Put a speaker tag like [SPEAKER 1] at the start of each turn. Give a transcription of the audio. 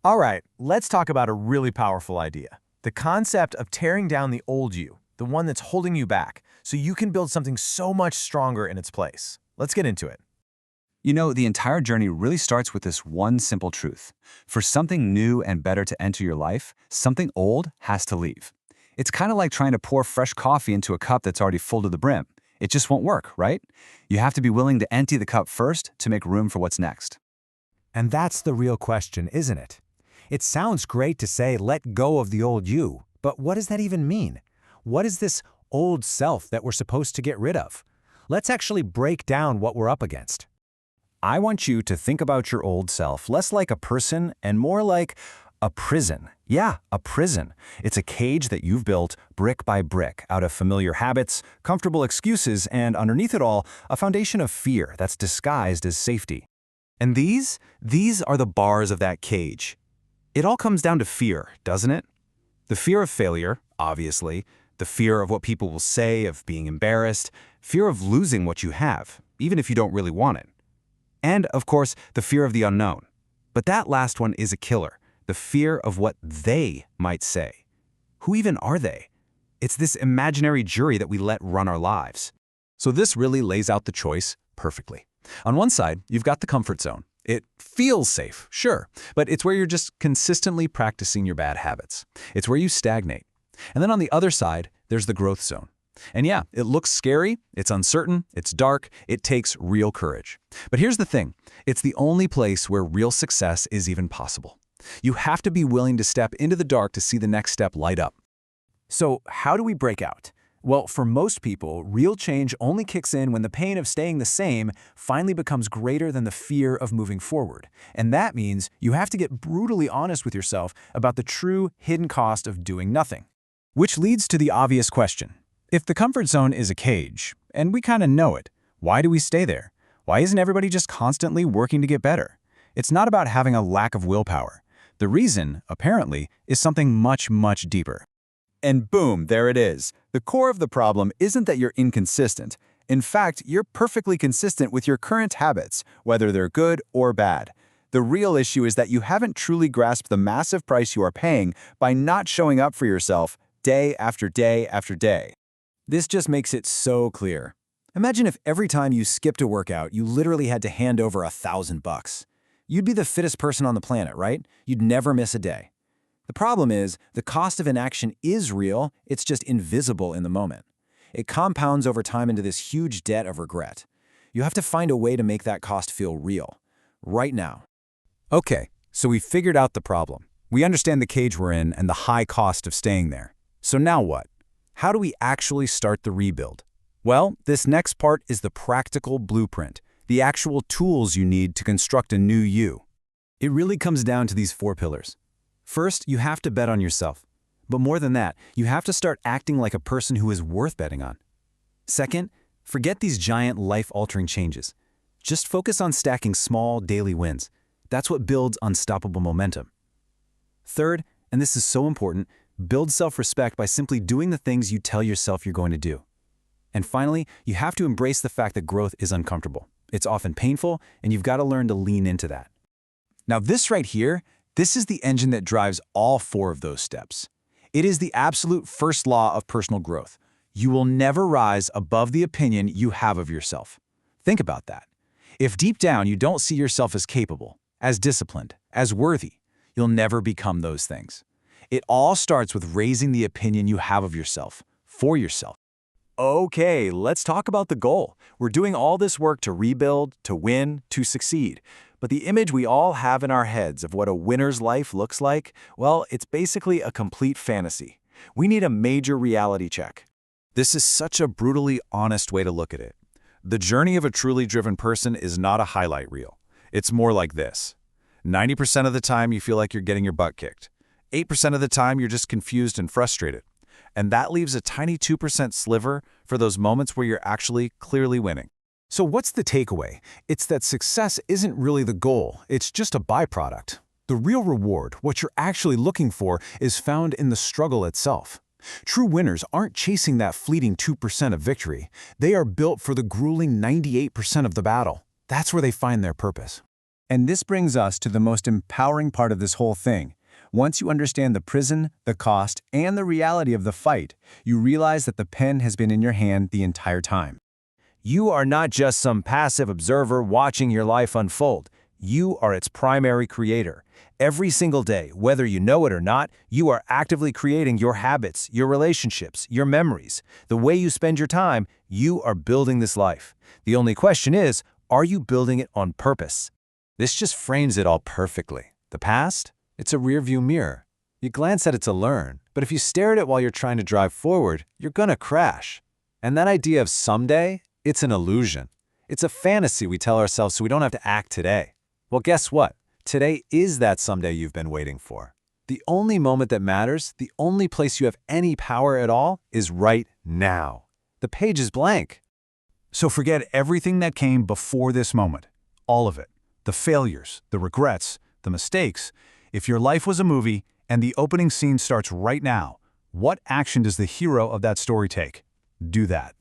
[SPEAKER 1] All right, let's talk about a really powerful idea. The concept of tearing down the old you, the one that's holding you back, so you can build something so much stronger in its place. Let's get into it.
[SPEAKER 2] You know, the entire journey really starts with this one simple truth. For something new and better to enter your life, something old has to leave. It's kind of like trying to pour fresh coffee into a cup that's already full to the brim. It just won't work, right? You have to be willing to empty the cup first to make room for what's next.
[SPEAKER 3] And that's the real question, isn't it? It sounds great to say let go of the old you, but what does that even mean? What is this old self that we're supposed to get rid of? Let's actually break down what we're up against. I want you to think about your old self less like a person and more like a prison. Yeah, a prison. It's a cage that you've built brick by brick out of familiar habits, comfortable excuses, and underneath it all, a foundation of fear that's disguised as safety. And these are the bars of that cage. It all comes down to fear, doesn't it? The fear of failure, obviously, the fear of what people will say, of being embarrassed, fear of losing what you have, even if you don't really want it. And, of course, the fear of the unknown. But that last one is a killer, the fear of what they might say. Who even are they? It's this imaginary jury that we let run our lives. So this really lays out the choice perfectly. On one side, you've got the comfort zone. It feels safe, sure, but it's where you're just consistently practicing your bad habits. It's where you stagnate. And then on the other side, there's the growth zone. And yeah, it looks scary, it's uncertain, it's dark, it takes real courage. But here's the thing, it's the only place where real success is even possible. You have to be willing to step into the dark to see the next step light up.
[SPEAKER 1] So, how do we break out? Well, for most people, real change only kicks in when the pain of staying the same finally becomes greater than the fear of moving forward. And that means you have to get brutally honest with yourself about the true hidden cost of doing nothing. Which leads to the obvious question. If the comfort zone is a cage, and we kind of know it, why do we stay there? Why isn't everybody just constantly working to get better? It's not about having a lack of willpower. The reason, apparently, is something much, much deeper.
[SPEAKER 2] And boom, there it is. The core of the problem isn't that you're inconsistent. In fact, you're perfectly consistent with your current habits, whether they're good or bad. The real issue is that you haven't truly grasped the massive price you are paying by not showing up for yourself day after day after day.
[SPEAKER 3] This just makes it so clear. Imagine if every time you skipped a workout, you literally had to hand over $1,000. You'd be the fittest person on the planet, right? You'd never miss a day. The problem is, the cost of inaction is real, it's just invisible in the moment. It compounds over time into this huge debt of regret. You have to find a way to make that cost feel real, right now. Okay, so we figured out the problem. We understand the cage we're in and the high cost of staying there. So now what? How do we actually start the rebuild? Well, this next part is the practical blueprint, the actual tools you need to construct a new you. It really comes down to these 4 pillars. First, you have to bet on yourself. But more than that, you have to start acting like a person who is worth betting on. Second, forget these giant life-altering changes. Just focus on stacking small, daily wins. That's what builds unstoppable momentum. Third, and this is so important, build self-respect by simply doing the things you tell yourself you're going to do. And finally, you have to embrace the fact that growth is uncomfortable. It's often painful, and you've got to learn to lean into that. Now this right here, this is the engine that drives all 4 of those steps. It is the absolute first law of personal growth. You will never rise above the opinion you have of yourself. Think about that. If deep down you don't see yourself as capable, as disciplined, as worthy, you'll never become those things. It all starts with raising the opinion you have of yourself, for yourself. Okay, let's talk about the goal. We're doing all this work to rebuild, to win, to succeed. But the image we all have in our heads of what a winner's life looks like, well, it's basically a complete fantasy. We need a major reality check. This is such a brutally honest way to look at it. The journey of a truly driven person is not a highlight reel. It's more like this. 90% of the time you feel like you're getting your butt kicked. 8% of the time you're just confused and frustrated. And that leaves a tiny 2% sliver for those moments where you're actually clearly winning. So what's the takeaway? It's that success isn't really the goal, it's just a byproduct. The real reward, what you're actually looking for, is found in the struggle itself. True winners aren't chasing that fleeting 2% of victory. They are built for the grueling 98% of the battle. That's where they find their purpose.
[SPEAKER 1] And this brings us to the most empowering part of this whole thing. Once you understand the prison, the cost, and the reality of the fight, you realize that the pen has been in your hand the entire time.
[SPEAKER 3] You are not just some passive observer watching your life unfold. You are its primary creator. Every single day, whether you know it or not, you are actively creating your habits, your relationships, your memories. The way you spend your time, you are building this life. The only question is, are you building it on purpose?
[SPEAKER 1] This just frames it all perfectly. The past? It's a rearview mirror. You glance at it to learn, but if you stare at it while you're trying to drive forward, you're gonna crash. And that idea of someday, it's an illusion. It's a fantasy we tell ourselves so we don't have to act today. Well, guess what? Today is that someday you've been waiting for. The only moment that matters, the only place you have any power at all, is right now. The page is blank.
[SPEAKER 4] So forget everything that came before this moment. All of it. The failures, the regrets, the mistakes. If your life was a movie and the opening scene starts right now, what action does the hero of that story take? Do that.